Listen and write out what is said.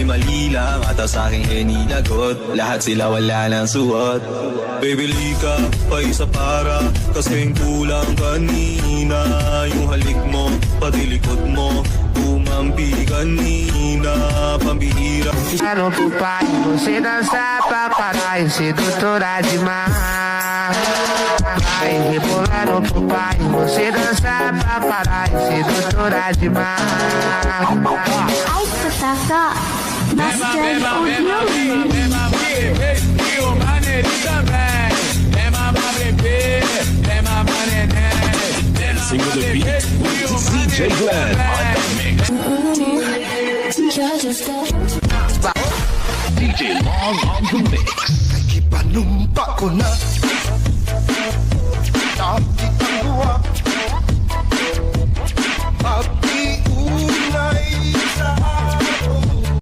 mo'y mali lang at sa aking hininagot. Lahat sila wala ng suot. Bibili ka pa isa para kasing kulang kanina. Yung halik mo, pati likod mo, tumampi kanina. Pambihira. Ano po pa, você dançar pra parar e ser doutora demais. Vai rebolando pro pai, você dançar pra parar e ser doutora demais. Ai, Patata, Master Audio. E o maneirinho também. É mamar bebê, é mamar neném. Dancing with the beat with DJ Glenn on the mix. DJ Long on the mix. Ipanumpa ko na. Dati ang buwak